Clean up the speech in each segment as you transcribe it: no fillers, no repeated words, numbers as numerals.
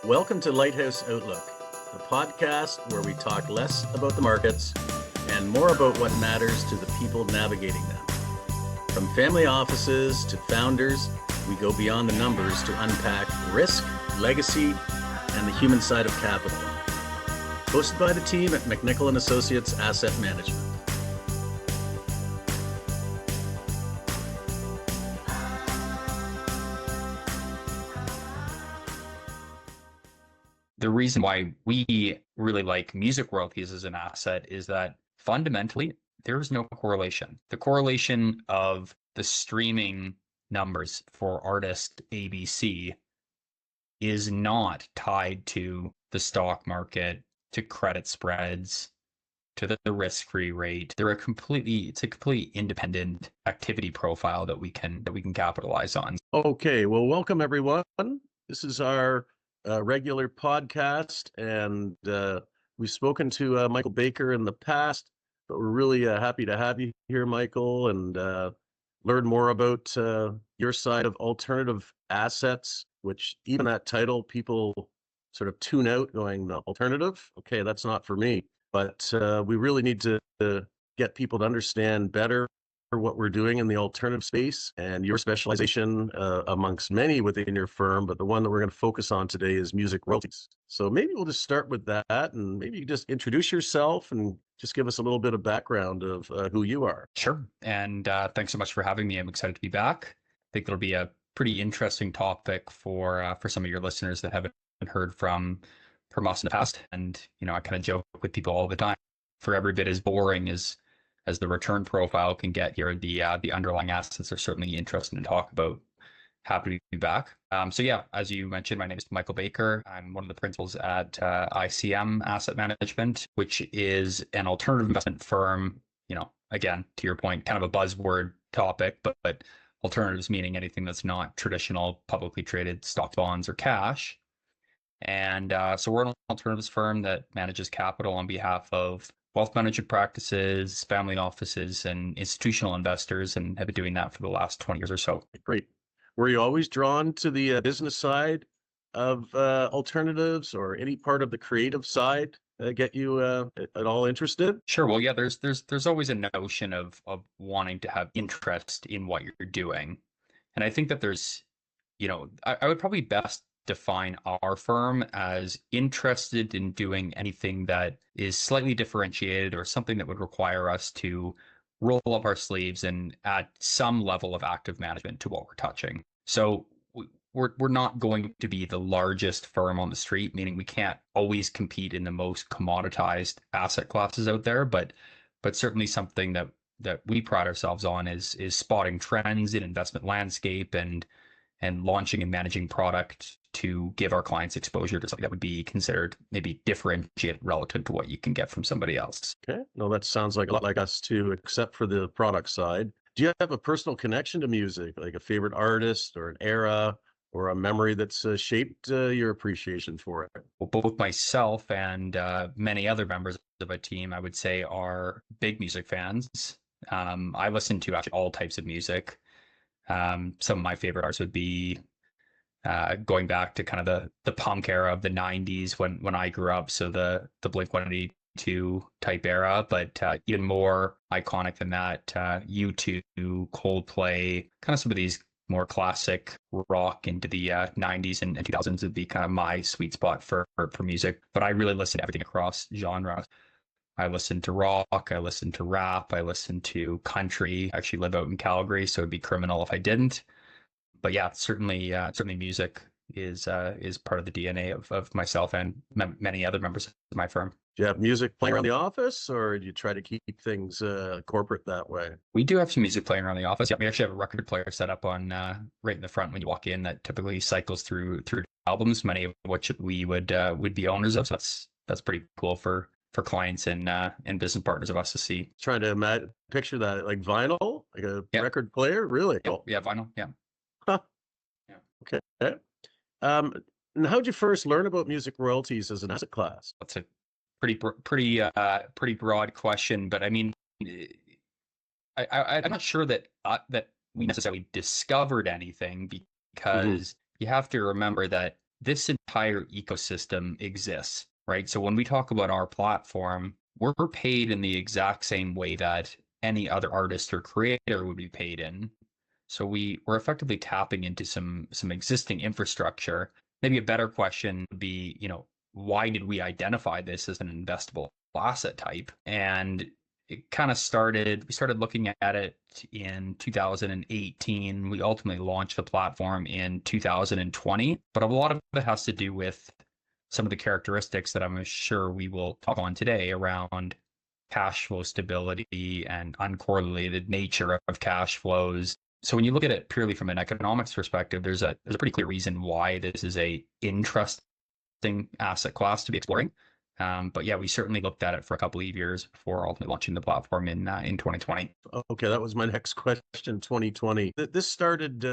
Welcome to Lighthouse Outlook, the podcast where we talk less about the markets and more about what matters to the people navigating them. From family offices to founders, we go beyond the numbers to unpack risk, legacy, and the human side of capital. Hosted by the team at McNichol & Associates Asset Management. The reason why we really like music royalties as an asset is that fundamentally there is no correlation. The correlation of the streaming numbers for artist ABC is not tied to the stock market, to credit spreads, to the risk-free rate. It's a completely independent activity profile that we can capitalize on. Okay, well, welcome everyone. This is our regular podcast, and we've spoken to Michael Baker in the past, but we're really happy to have you here, Michael, and learn more about your side of alternative assets, which even that title, people sort of tune out going, "The alternative? Okay, that's not for me." But we really need to get people to understand better what we're doing in the alternative space and your specialization amongst many within your firm, but the one that we're going to focus on today is music royalties. So maybe we'll just start with that, and maybe you just introduce yourself and just give us a little bit of background of who you are. Sure. And thanks so much for having me. I'm excited to be back. I think it'll be a pretty interesting topic for some of your listeners that haven't heard from us in the past. And, I kind of joke with people all the time, for every bit as boring as the return profile can get here, the underlying assets are certainly interesting to talk about. Happy to be back. So yeah, as you mentioned, my name is Michael Baker. I'm one of the principals at ICM Asset Management, which is an alternative investment firm. Again, to your point, kind of a buzzword topic, but alternatives meaning anything that's not traditional publicly traded stocks, bonds, or cash. And so we're an alternatives firm that manages capital on behalf of wealth management practices, family offices, and institutional investors, and have been doing that for the last 20 years or so. Great. Were you always drawn to the business side of alternatives, or any part of the creative side get you at all interested? Sure. Well, yeah, there's always a notion of wanting to have interest in what you're doing. And I think that there's, I would probably best define our firm as interested in doing anything that is slightly differentiated or something that would require us to roll up our sleeves and add some level of active management to what we're touching. So we're not going to be the largest firm on the street, meaning we can't always compete in the most commoditized asset classes out there, but certainly something that we pride ourselves on is spotting trends in investment landscape and launching and managing product to give our clients exposure to something that would be considered maybe differentiated relative to what you can get from somebody else. Okay. No, that sounds like a lot like us too, except for the product side. Do you have a personal connection to music, like a favorite artist or an era or a memory that's shaped your appreciation for it? Well, both myself and many other members of my team, I would say, are big music fans. I listen to actually all types of music. Some of my favorite artists would be going back to kind of the punk era of the 90s when I grew up. So the Blink-182 type era, but even more iconic than that, U2, Coldplay, kind of some of these more classic rock into the 90s and 2000s would be kind of my sweet spot for music. But I really listen to everything across genres. I listen to rock, I listen to rap, I listen to country. I actually live out in Calgary, so it'd be criminal if I didn't. But yeah, certainly music is part of the DNA of myself and many other members of my firm. Do you have music playing around the office, or do you try to keep things corporate that way? We do have some music playing around the office. Yeah, we actually have a record player set up on right in the front when you walk in that typically cycles through albums, many of which we would be owners of. So that's pretty cool for clients and business partners of us to see. Trying to picture that, like vinyl, like a record player, really? Yeah, vinyl. Yeah. Huh. Yeah. Okay. And how'd you first learn about music royalties as an asset class? That's a pretty broad question, but I mean, I'm not sure that we necessarily discovered anything, because you have to remember that this entire ecosystem exists, right? So when we talk about our platform, we're paid in the exact same way that any other artist or creator would be paid in. So we're effectively tapping into some existing infrastructure. Maybe a better question would be, why did we identify this as an investable asset type? And it kind of we started looking at it in 2018. We ultimately launched the platform in 2020, but a lot of it has to do with some of the characteristics that I'm sure we will talk on today around cash flow stability and uncorrelated nature of cash flows. So when you look at it purely from an economics perspective, there's a pretty clear reason why this is a interesting asset class to be exploring. But yeah, we certainly looked at it for a couple of years before ultimately launching the platform in 2020. Okay, that was my next question. 2020. This started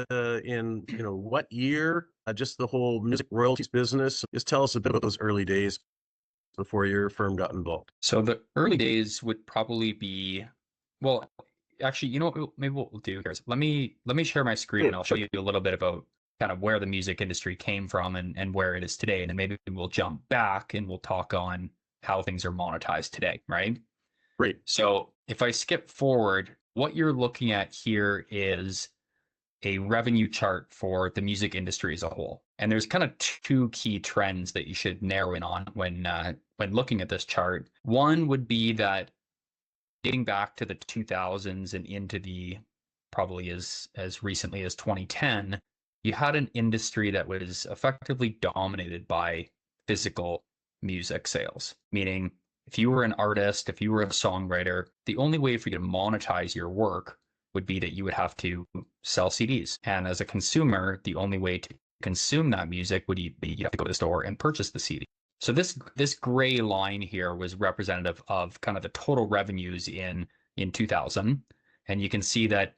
in what year? Just the whole music royalties business. Just tell us a bit about those early days before your firm got involved. So the early days would probably be, well, actually, maybe what we'll do here is let me share my screen and I'll show you a little bit about kind of where the music industry came from and where it is today. And then maybe we'll jump back and we'll talk on how things are monetized today, right? Great. So if I skip forward, what you're looking at here is a revenue chart for the music industry as a whole. And there's kind of two key trends that you should narrow in on when looking at this chart. One would be that dating back to the 2000s and into the probably as recently as 2010, you had an industry that was effectively dominated by physical music sales, meaning if you were an artist, if you were a songwriter, the only way for you to monetize your work would be that you would have to sell CDs. And as a consumer, the only way to consume that music would be you have to go to the store and purchase the CD. So this gray line here was representative of kind of the total revenues in 2000. And you can see that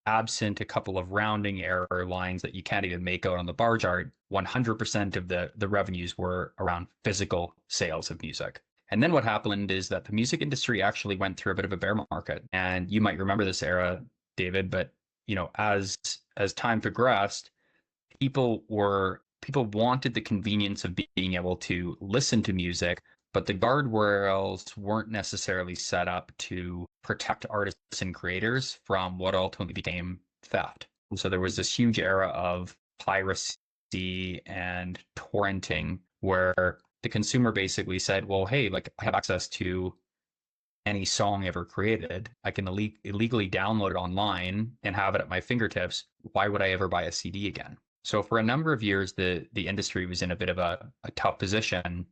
absent a couple of rounding error lines that you can't even make out on the bar chart, 100% of the revenues were around physical sales of music. And then what happened is that the music industry actually went through a bit of a bear market. And you might remember this era, David, but as time progressed, people wanted the convenience of being able to listen to music, but the guardrails weren't necessarily set up to protect artists and creators from what ultimately became theft. So there was this huge era of piracy and torrenting where the consumer basically said, well, hey, like I have access to any song ever created. I can illegally download it online and have it at my fingertips. Why would I ever buy a CD again? So for a number of years, the industry was in a bit of a tough position.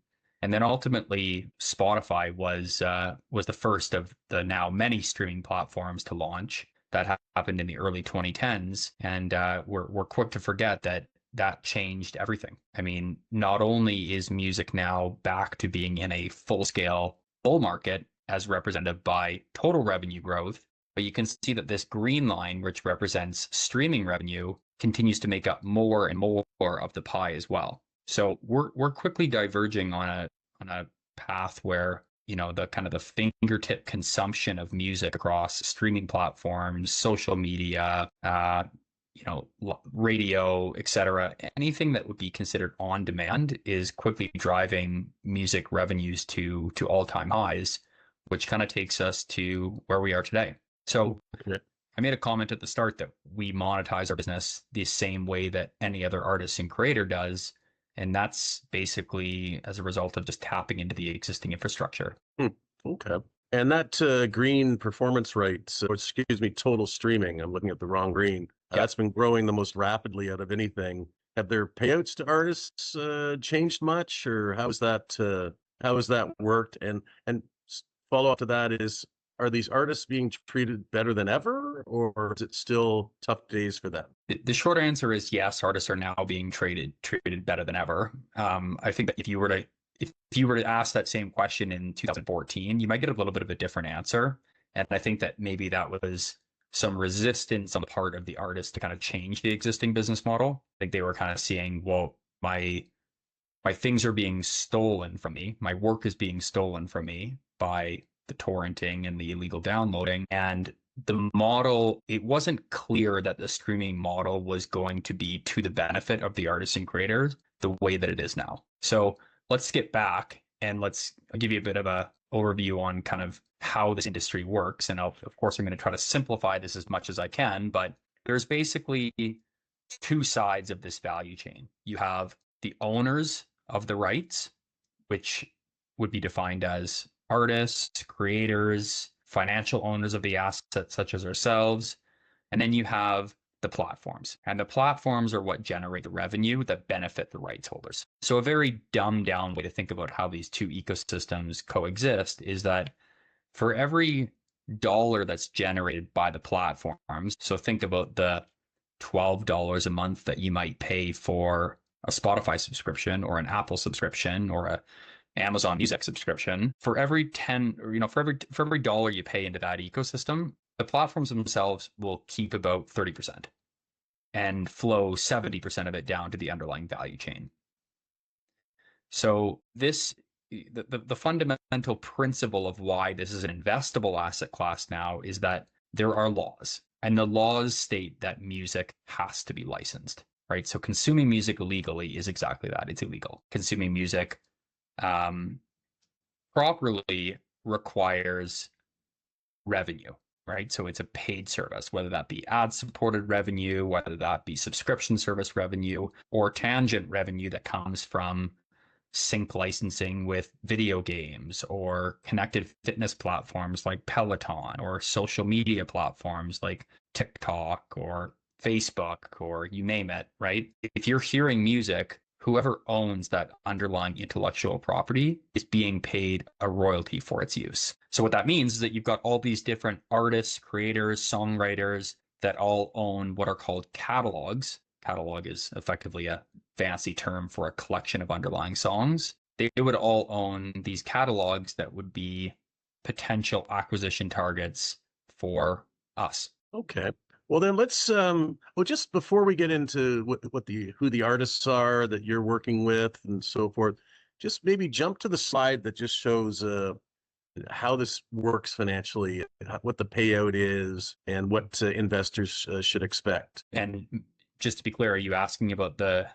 And then ultimately, Spotify was the first of the now many streaming platforms to launch. That happened in the early 2010s. And we're quick to forget that changed everything. I mean, not only is music now back to being in a full-scale bull market as represented by total revenue growth, but you can see that this green line, which represents streaming revenue, continues to make up more and more of the pie as well. So we're quickly diverging on a path where the kind of the fingertip consumption of music across streaming platforms, social media, radio, etc. Anything that would be considered on demand is quickly driving music revenues to all-time highs, which kind of takes us to where we are today. So I made a comment at the start that we monetize our business the same way that any other artist and creator does. And that's basically as a result of just tapping into the existing infrastructure. Okay. And that green performance rate, or excuse me, total streaming, I'm looking at the wrong green. That's been growing the most rapidly out of anything. Have their payouts to artists changed much, or how has that worked? And follow up to that is, are these artists being treated better than ever, or is it still tough days for them? The short answer is yes, artists are now being treated better than ever. I think that if you were to ask that same question in 2014, you might get a little bit of a different answer. And I think that maybe that was some resistance on the part of the artist to kind of change the existing business model. I think they were kind of seeing, well, my things are being stolen from me. My work is being stolen from me by the torrenting and the illegal downloading. And the model, it wasn't clear that the streaming model was going to be to the benefit of the artists and creators. the way that it is now. So let's get back and I'll give you a bit of a overview on kind of how this industry works. And of course, I'm going to try to simplify this as much as I can, but there's basically two sides of this value chain. You have the owners of the rights, which would be defined as artists, creators, financial owners of the assets, such as ourselves. And then you have the platforms. And the platforms are what generate the revenue that benefit the rights holders. So a very dumbed down way to think about how these two ecosystems coexist is that for every dollar that's generated by the platforms, so think about the $12 a month that you might pay for a Spotify subscription or an Apple subscription or a Amazon Music subscription, for every 10 or for every dollar you pay into that ecosystem, the platforms themselves will keep about 30% and flow 70% of it down to the underlying value chain. So the fundamental principle of why this is an investable asset class now is that there are laws, and the laws state that music has to be licensed, right? So consuming music illegally is exactly that. It's illegal. Consuming music properly requires revenue, right? So it's a paid service, whether that be ad-supported revenue, whether that be subscription service revenue, or tangent revenue that comes from sync licensing with video games or connected fitness platforms like Peloton or social media platforms like TikTok or Facebook or you name it, right? If you're hearing music, whoever owns that underlying intellectual property is being paid a royalty for its use. So what that means is that you've got all these different artists, creators, songwriters that all own what are called catalogs. Catalog is effectively a fancy term for a collection of underlying songs. They would all own these catalogs that would be potential acquisition targets for us. Okay. Well, then let's just before we get into who the artists are that you're working with and so forth, just maybe jump to the slide that just shows how this works financially, what the payout is, and what investors should expect. And just to be clear, are you asking about the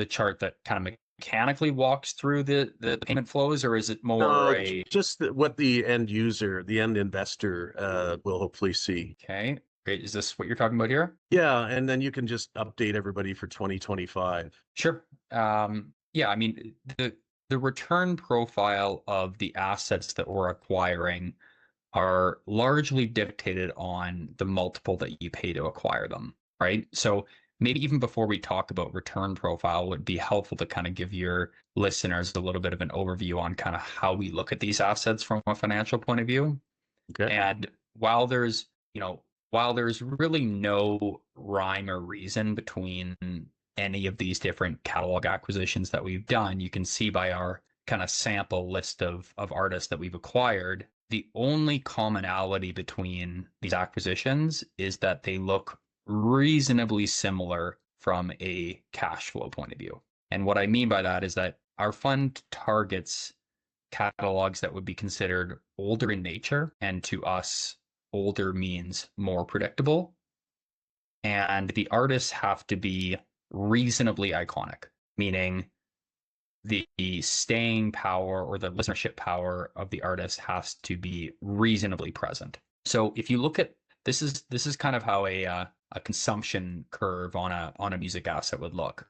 chart that kind of mechanically walks through the payment flows, or is it more just what the end user, the end investor will hopefully see? Okay, great. Is this what you're talking about here? Yeah, and then you can just update everybody for 2025. Sure. Yeah, I mean, the return profile of the assets that we're acquiring are largely dictated on the multiple that you pay to acquire them, right? So maybe even before we talk about return profile, it would be helpful to kind of give your listeners a little bit of an overview on kind of how we look at these assets from a financial point of view. Okay. And while there's really no rhyme or reason between any of these different catalog acquisitions that we've done, you can see by our kind of sample list of artists that we've acquired, the only commonality between these acquisitions is that they look reasonably similar from a cash flow point of view. And what I mean by that is that our fund targets catalogs that would be considered older in nature, and to us, older means more predictable. And the artists have to be reasonably iconic, meaning the staying power or the listenership power of the artist has to be reasonably present. So if you look at this is kind of how a consumption curve on a music asset would look.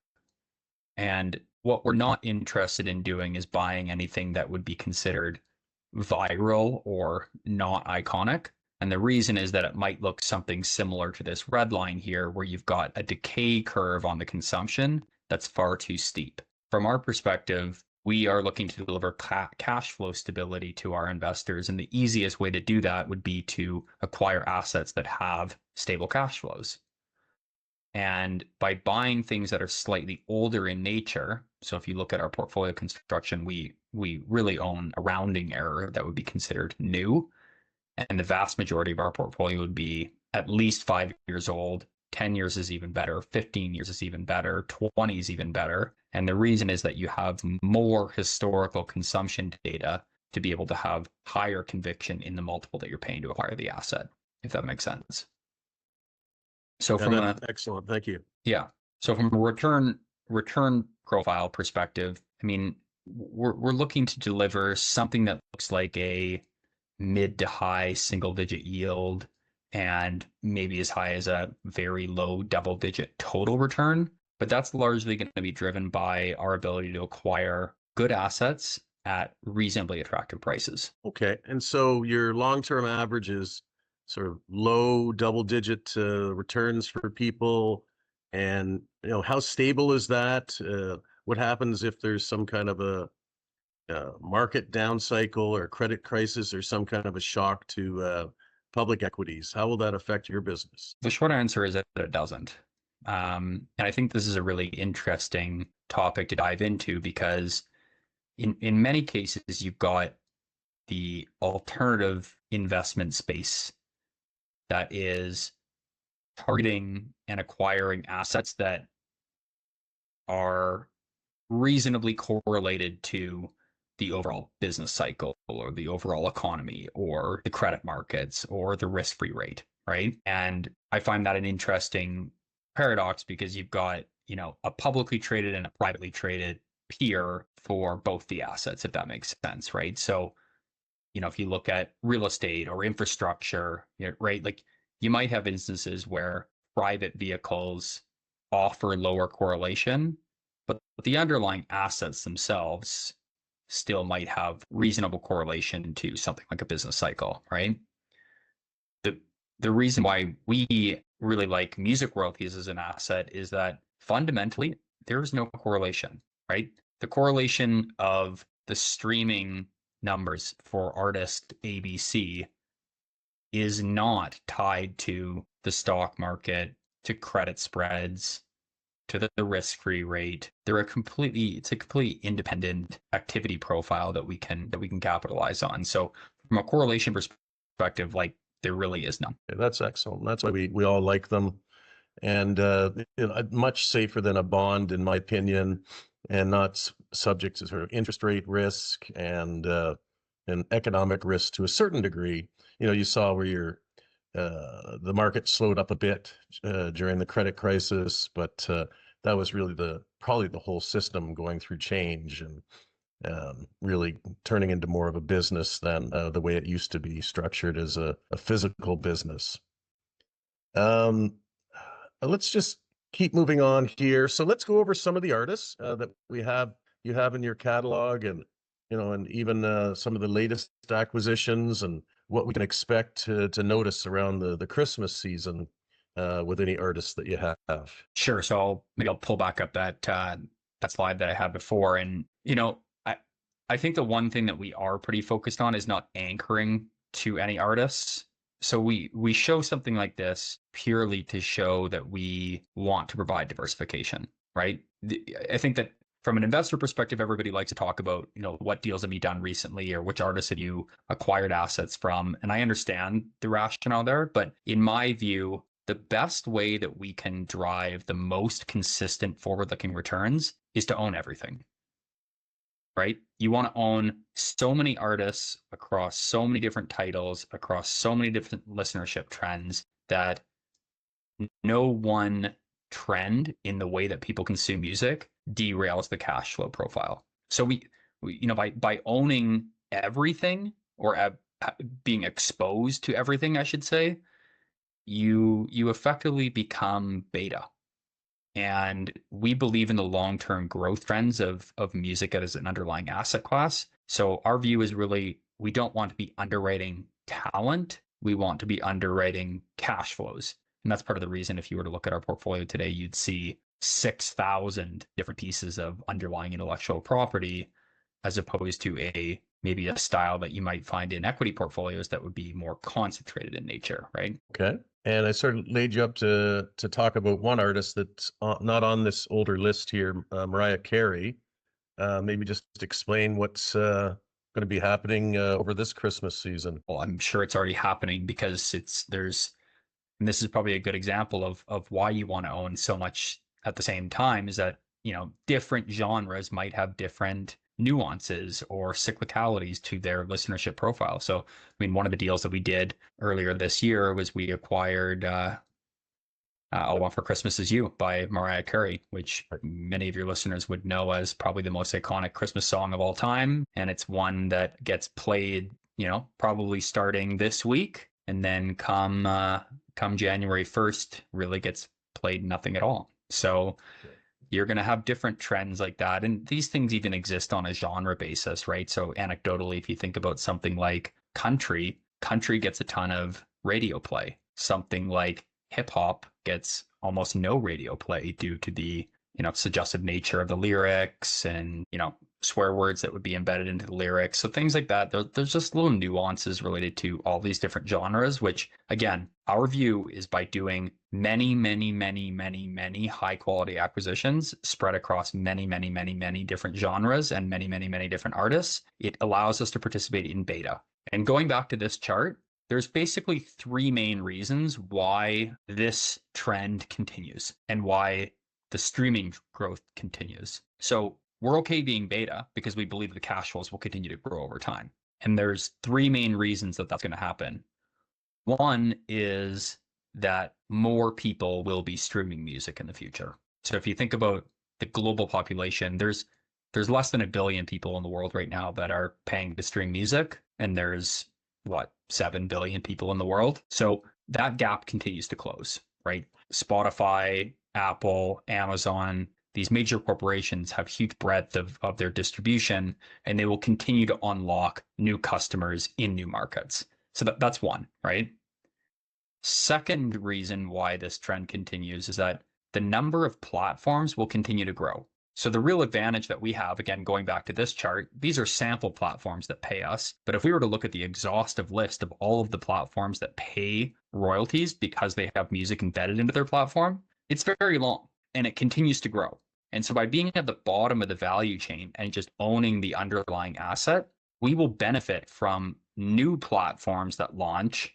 And what we're not interested in doing is buying anything that would be considered viral or not iconic. And the reason is that it might look something similar to this red line here, where you've got a decay curve on the consumption that's far too steep. From our perspective, we are looking to deliver cash flow stability to our investors. And the easiest way to do that would be to acquire assets that have stable cash flows. And by buying things that are slightly older in nature, so if you look at our portfolio construction, we really own a rounding error that would be considered new. And the vast majority of our portfolio would be at least 5 years old. 10 years is even better. 15 years is even better. 20 is even better. And the reason is that you have more historical consumption data to be able to have higher conviction in the multiple that you're paying to acquire the asset, if that makes sense. So excellent. Thank you. Yeah. So from a return return profile perspective, I mean, we're looking to deliver something that looks like a mid to high single digit yield and maybe as high as a very low double digit total return. But that's largely going to be driven by our ability to acquire good assets at reasonably attractive prices. Okay. And so your long-term average is sort of low double-digit returns for people. And, how stable is that? What happens if there's some kind of a market down cycle or credit crisis or some kind of a shock to public equities? How will that affect your business? The short answer is that it doesn't. And I think this is a really interesting topic to dive into because in many cases, you've got the alternative investment space that is targeting and acquiring assets that are reasonably correlated to the overall business cycle or the overall economy or the credit markets or the risk-free rate, right? And I find that an interesting paradox because you've got, a publicly traded and a privately traded peer for both the assets, if that makes sense, right? So, if you look at real estate or infrastructure, right, like you might have instances where private vehicles offer lower correlation, but the underlying assets themselves still might have reasonable correlation to something like a business cycle, right? The the reason why we really like music royalties as an asset is that fundamentally there's no correlation, right? The correlation of the streaming numbers for artist ABC is not tied to the stock market, to credit spreads, to the risk-free rate. It's a completely independent activity profile that we can capitalize on. So from a correlation perspective, like there really is none. Okay, that's excellent. That's why we all like them. And much safer than a bond, in my opinion, and not subject to sort of interest rate risk and economic risk to a certain degree. You saw where the market slowed up a bit during the credit crisis, but that was really probably the whole system going through change and really turning into more of a business than the way it used to be structured as a physical business. Um, let's just keep moving on here. So let's go over some of the artists that you have in your catalog, and and even some of the latest acquisitions and what we can expect to notice around the Christmas season with any artists that you have. Sure. So maybe I'll pull back up that slide that I had before, and I think the one thing that we are pretty focused on is not anchoring to any artists. So we show something like this purely to show that we want to provide diversification, right? I think that from an investor perspective, everybody likes to talk about, what deals have you done recently or which artists have you acquired assets from. And I understand the rationale there, but in my view, the best way that we can drive the most consistent forward-looking returns is to own everything. Right? You want to own so many artists across so many different titles, across so many different listenership trends that no one trend in the way that people consume music derails the cash flow profile. So we by owning everything or being exposed to everything, I should say, you effectively become beta. And we believe in the long-term growth trends of music as an underlying asset class. So our view is really, we don't want to be underwriting talent. We want to be underwriting cash flows. And that's part of the reason if you were to look at our portfolio today, you'd see 6,000 different pieces of underlying intellectual property, as opposed to maybe a style that you might find in equity portfolios that would be more concentrated in nature, right? Okay. And I sort of laid you up to talk about one artist that's not on this older list here, Mariah Carey. Maybe just explain what's going to be happening over this Christmas season. Well, I'm sure it's already happening because and this is probably a good example of why you want to own so much at the same time, is that, different genres might have different nuances or cyclicalities to their listenership profile. So, I mean, one of the deals that we did earlier this year was we acquired All I Want for Christmas Is You by Mariah Carey, which many of your listeners would know as probably the most iconic Christmas song of all time. And it's one that gets played, probably starting this week. And then come January 1st, really gets played nothing at all. So you're going to have different trends like that. And these things even exist on a genre basis, right? So anecdotally, if you think about something like country gets a ton of radio play. Something like hip hop gets almost no radio play due to the, suggestive nature of the lyrics and, swear words that would be embedded into the lyrics. So things like that. There's just little nuances related to all these different genres, which again, our view is by doing many, many, many, many, many high quality acquisitions spread across many, many, many, many different genres and many, many, many different artists. It allows us to participate in beta. And going back to this chart, there's basically three main reasons why this trend continues and why the streaming growth continues. So we're okay being beta because we believe the cash flows will continue to grow over time. And there's three main reasons that that's going to happen. One is that more people will be streaming music in the future. So if you think about the global population, there's less than 1 billion people in the world right now that are paying to stream music, and there's 7 billion people in the world. So that gap continues to close, right? Spotify, Apple, Amazon, these major corporations have huge breadth of their distribution, and they will continue to unlock new customers in new markets. So that's one, right? Second reason why this trend continues is that the number of platforms will continue to grow. So the real advantage that we have, again, going back to this chart, these are sample platforms that pay us. But if we were to look at the exhaustive list of all of the platforms that pay royalties because they have music embedded into their platform, it's very long and it continues to grow. And so by being at the bottom of the value chain and just owning the underlying asset, we will benefit from new platforms that launch,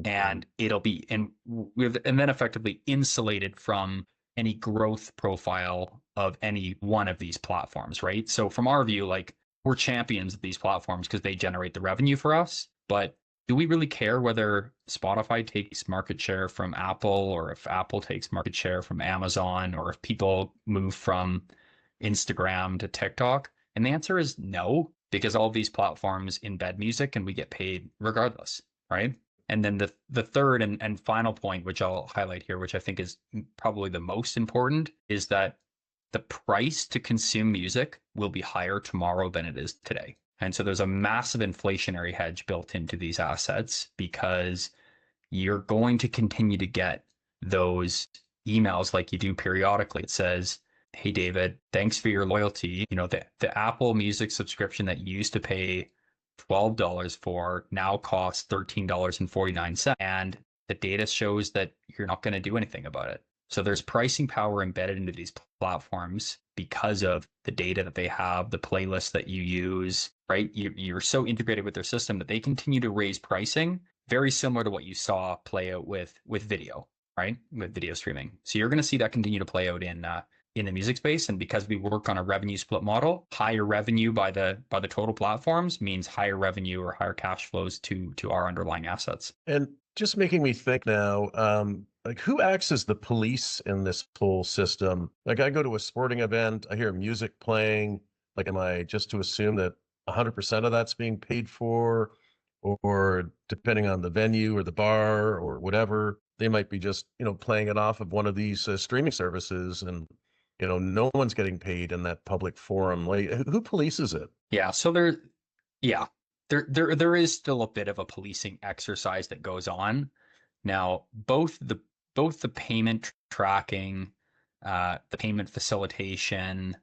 and it'll be and then effectively insulated from any growth profile of any one of these platforms, right? So from our view, like, we're champions of these platforms because they generate the revenue for us. But do we really care whether Spotify takes market share from Apple, or if Apple takes market share from Amazon, or if people move from Instagram to TikTok? And the answer is no, because all of these platforms embed music and we get paid regardless, right? And then the third and final point, which I'll highlight here, which I think is probably the most important, is that the price to consume music will be higher tomorrow than it is today. And so there's a massive inflationary hedge built into these assets, because you're going to continue to get those emails like you do periodically. It says, "Hey, David, thanks for your loyalty. The Apple Music subscription that you used to pay $12 for now costs $13.49. And the data shows that you're not going to do anything about it." So there's pricing power embedded into these platforms because of the data that they have, the playlists that you use, right? You're so integrated with their system that they continue to raise pricing, very similar to what you saw play out with video, right? With video streaming. So you're going to see that continue to play out in the music space. And because we work on a revenue split model, higher revenue by the total platforms means higher revenue or higher cash flows to our underlying assets. And just making me think now, like, who acts as the police in this whole system? Like, I go to a sporting event, I hear music playing. Like, am I just to assume that 100% of that's being paid for? Or depending on the venue or the bar or whatever, they might be just, playing it off of one of these streaming services, and no one's getting paid in that public forum. Like, who polices it? Yeah. So there is still a bit of a policing exercise that goes on. Now, both the payment tracking, the payment facilitation,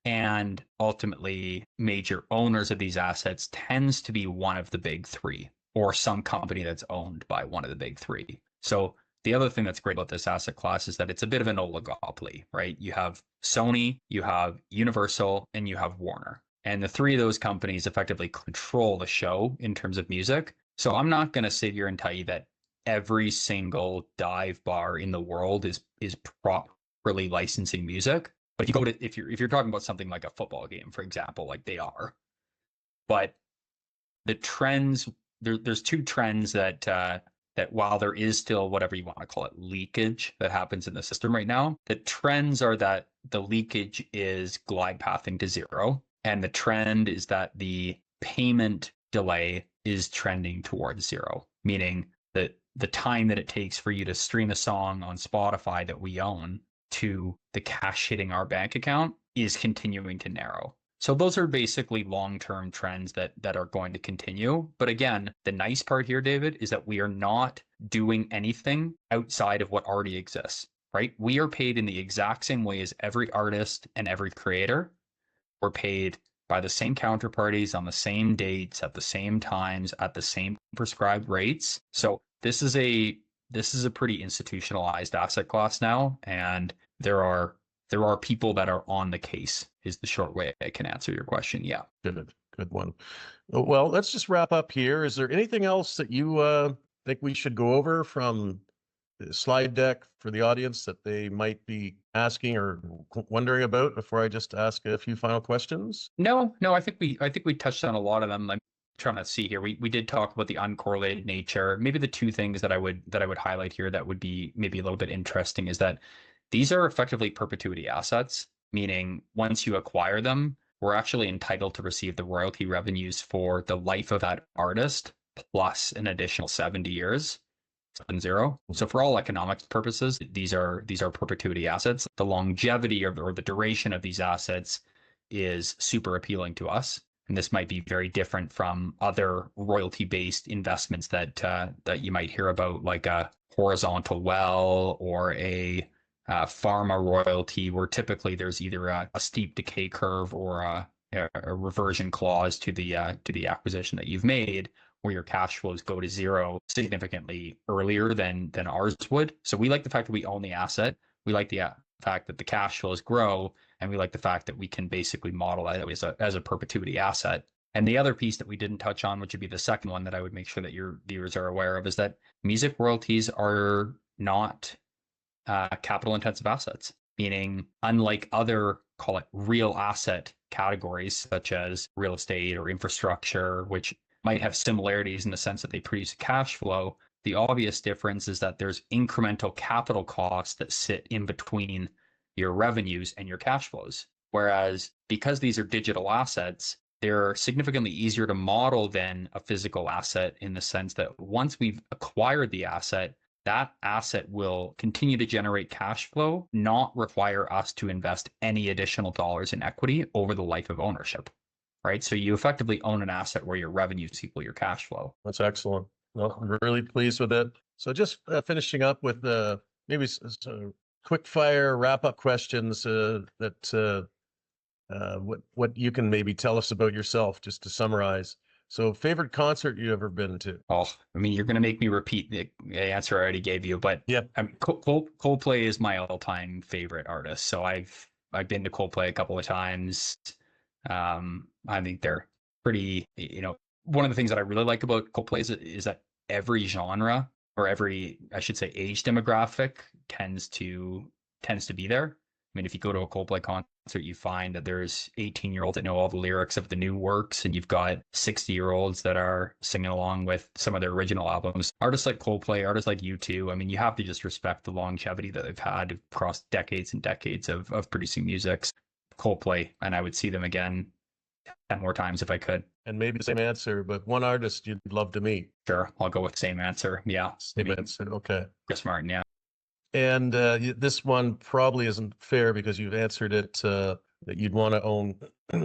and ultimately major owners of these assets tends to be one of the big three, or some company that's owned by one of the big three. So the other thing that's great about this asset class is that it's a bit of an oligopoly, right? You have Sony, you have Universal, and you have Warner. And the three of those companies effectively control the show in terms of music. So I'm not going to sit here and tell you that every single dive bar in the world is properly licensing music. But you go to, if you're talking about something like a football game, for example, like they are. But the trends, there's two trends that that while there is still whatever you want to call it, leakage that happens in the system right now, the trends are that the leakage is glide pathing to zero. And the trend is that the payment delay is trending towards zero, meaning that the time that it takes for you to stream a song on Spotify that we own to the cash hitting our bank account is continuing to narrow. So those are basically long-term trends that are going to continue. But again, the nice part here, David, is that we are not doing anything outside of what already exists, right? We are paid in the exact same way as every artist and every creator. We're paid by the same counterparties on the same dates, at the same times, at the same prescribed rates. So this is a pretty institutionalized asset class now, and there are people that are on the case, is the short way I can answer your question. Yeah. Good one. Well, let's just wrap up here. Is there anything else that you think we should go over from the slide deck for the audience that they might be asking or wondering about before I just ask a few final questions? No, I think we touched on a lot of them. I'm trying to see here. We did talk about the uncorrelated nature. Maybe the two things that I would highlight here that would be maybe a little bit interesting is that these are effectively perpetuity assets, meaning once you acquire them, we're actually entitled to receive the royalty revenues for the life of that artist plus an additional 70 years. 7-0. So for all economics purposes, these are perpetuity assets. The longevity or the duration of these assets is super appealing to us. And this might be very different from other royalty-based investments that you might hear about, like a horizontal well or a pharma royalty, where typically there's either a steep decay curve or a reversion clause to the acquisition that you've made, where your cash flows go to zero significantly earlier than ours would. So we like the fact that we own the asset. We like the fact that the cash flows grow, and we like the fact that we can basically model that as a perpetuity asset. And the other piece that we didn't touch on, which would be the second one that I would make sure that your viewers are aware of, is that music royalties are not capital intensive assets, meaning unlike other, call it real asset categories, such as real estate or infrastructure, which might have similarities in the sense that they produce cash flow, the obvious difference is that there's incremental capital costs that sit in between your revenues and your cash flows. Whereas because these are digital assets, they're significantly easier to model than a physical asset, in the sense that once we've acquired the asset, that asset will continue to generate cash flow, not require us to invest any additional dollars in equity over the life of ownership. Right? So you effectively own an asset where your revenues equal your cash flow. That's excellent. Well, I'm really pleased with it. So just finishing up with maybe quick fire wrap up questions what you can maybe tell us about yourself, just to summarize. So favorite concert you ever been to? Oh, I mean, you're going to make me repeat the answer I already gave you, but yeah, Coldplay is my all-time favorite artist. So I've been to Coldplay a couple of times. I think they're pretty, one of the things that I really like about Coldplay is that every genre, or every, I should say, age demographic tends to be there. I mean, if you go to a Coldplay concert, you find that there's 18-year-olds that know all the lyrics of the new works, and you've got 60-year-olds that are singing along with some of their original albums. Artists like Coldplay, artists like U2, I mean, you have to just respect the longevity that they've had across decades and decades of producing music. Coldplay, and I would see them again 10 more times if I could. And maybe the same answer, but one artist you'd love to meet. Sure, I'll go with same answer. Yeah, same answer. Okay, Chris Martin. Yeah. And this one probably isn't fair because you've answered it that you'd want to own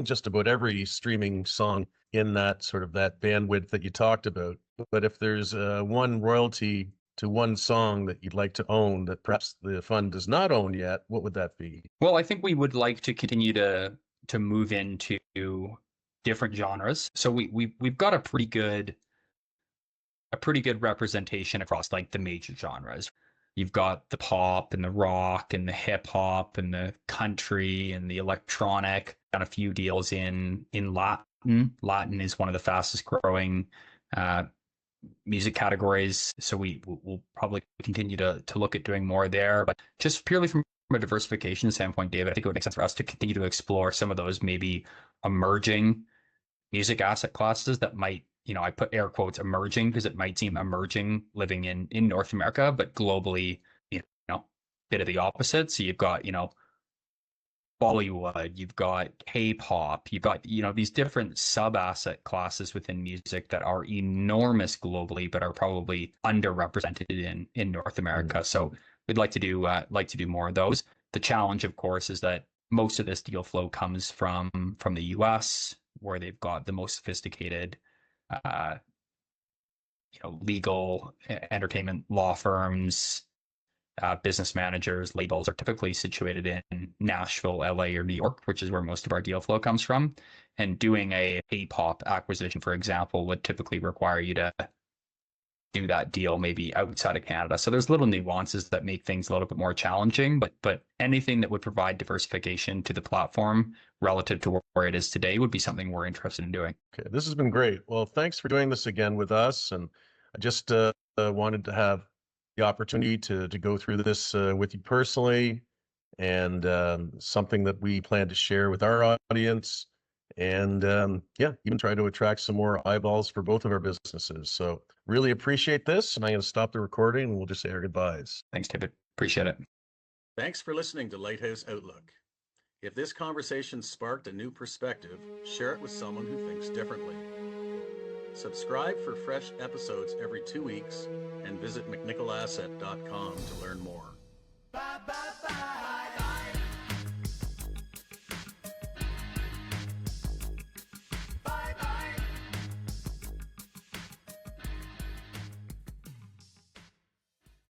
just about every streaming song in that sort of that bandwidth that you talked about. But if there's one royalty to one song that you'd like to own that perhaps the fund does not own yet, what would that be? Well, I think we would like to continue to move into different genres. So we've got a pretty good representation across like the major genres. You've got the pop and the rock and the hip hop and the country and the electronic. Got a few deals in Latin. Latin is one of the fastest growing music categories. So we'll probably continue to look at doing more there. But just purely from a diversification standpoint, David, I think it would make sense for us to continue to explore some of those maybe emerging music asset classes that might I put air quotes emerging because it might seem emerging living in North America, but globally, bit of the opposite. So you've got, Bollywood, you've got K-pop, you've got, these different sub-asset classes within music that are enormous globally, but are probably underrepresented in North America. So we'd like to do more of those. The challenge, of course, is that most of this deal flow comes from the US, where they've got the most sophisticated legal entertainment law firms, business managers, labels are typically situated in Nashville, LA, or New York, which is where most of our deal flow comes from. And doing a K-pop acquisition, for example, would typically require you to do that deal maybe outside of Canada. So there's little nuances that make things a little bit more challenging, but anything that would provide diversification to the platform relative to where it is today would be something we're interested in doing. Okay, this has been great. Well, thanks for doing this again with us. And I just wanted to have the opportunity to go through this with you personally, and something that we plan to share with our audience, and yeah, even try to attract some more eyeballs for both of our businesses. So really appreciate this, and I'm going to stop the recording and we'll just say our goodbyes. Thanks, David. Appreciate it. Thanks for listening to Lighthouse Outlook. If this conversation sparked a new perspective, share it with someone who thinks differently. Subscribe for fresh episodes every 2 weeks, and visit mcnichollasset.com to learn more.